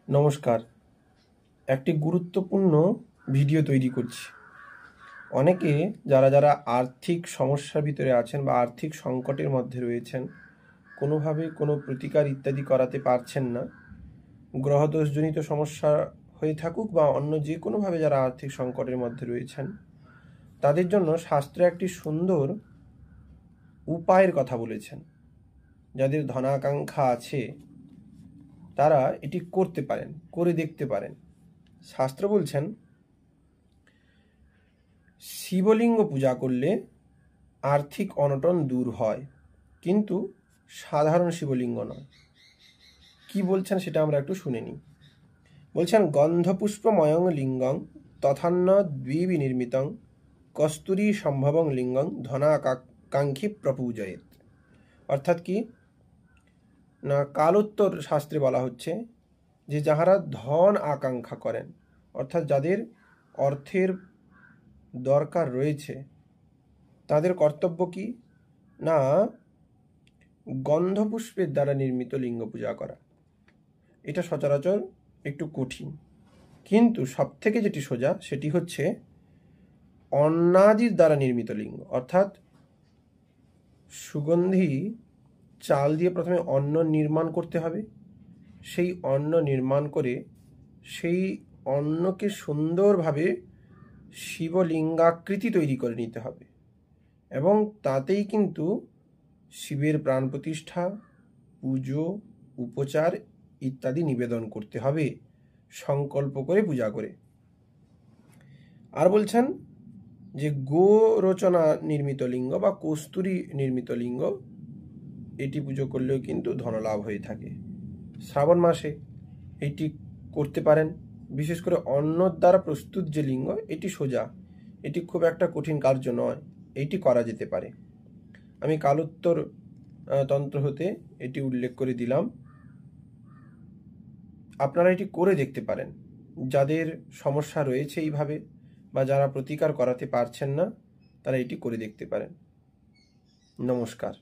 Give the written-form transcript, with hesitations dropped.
নমস্কার। একটি গুরুত্বপূর্ণ ভিডিও তৈরি করছি। অনেকে যারা আর্থিক সমস্যার ভিতরে আছেন বা আর্থিক সংকটের মধ্যে রয়েছেন, কোনোভাবে কোনো প্রতিকার ইত্যাদি করাতে পারছেন না, গ্রহদোষজনিত সমস্যা হয়ে থাকুক বা অন্য যে কোনোভাবে যারা আর্থিক সংকটের মধ্যে রয়েছেন, তাদের জন্য শাস্ত্রে একটি সুন্দর উপায়ের কথা বলেছেন। যাদের ধনাকাঙ্ক্ষা আছে তারা এটি করতে পারেন, করে দেখতে পারেন। শাস্ত্র বলছেন শিবলিঙ্গ পূজা করলে আর্থিক অনটন দূর হয়, কিন্তু সাধারণ শিবলিঙ্গ নয়। কি বলছেন সেটা আমরা একটু শুনে নিই। বলছেন গন্ধপুষ্পময়ং লিঙ্গং তথান্ন দ্বিবিনির্মিতং কস্তুরী সম্ভবং লিঙ্গং ধনাকাঙ্ক্ষী প্রপূজয়েত। অর্থাৎ কি না, কালোত্তর শাস্ত্রে বলা হচ্ছে যে যাহারা ধন আকাঙ্ক্ষা করেন, অর্থাৎ যাদের অর্থের দরকার রয়েছে, তাদের কর্তব্য কি না গন্ধপুষ্পের দ্বারা নির্মিত লিঙ্গ পূজা করা। এটা সচরাচর একটু কঠিন, কিন্তু সব থেকে যেটি সোজা সেটি হচ্ছে অন্নাদির দ্বারা নির্মিত লিঙ্গ। অর্থাৎ সুগন্ধি চাল দিয়ে প্রথমে অন্ন নির্মাণ করতে হবে, সেই অন্ন নির্মাণ করে সেই অন্নকে সুন্দরভাবে শিবলিঙ্গাকৃতি তৈরি করে নিতে হবে, এবং তাতেই কিন্তু শিবের প্রাণ প্রতিষ্ঠা, পুজো, উপচার ইত্যাদি নিবেদন করতে হবে সংকল্প করে, পূজা করে। আর বলছেন যে গোরচনা নির্মিত লিঙ্গ বা কস্তুরী নির্মিত লিঙ্গ, এটি পুজো করলেও কিন্তু ধনলাভ হয়ে থাকে। শ্রাবণ মাসে এটি করতে পারেন। বিশেষ করে অন্নর দ্বারা প্রস্তুত যে লিঙ্গ, এটি সোজা, এটি খুব একটা কঠিন কার্য নয়, এটি করা যেতে পারে। আমি কালোত্তর তন্ত্র হতে এটি উল্লেখ করে দিলাম, আপনারা এটি করে দেখতে পারেন। যাদের সমস্যা রয়েছে এইভাবে বা যারা প্রতিকার করাতে পারছেন না, তারা এটি করে দেখতে পারেন। নমস্কার।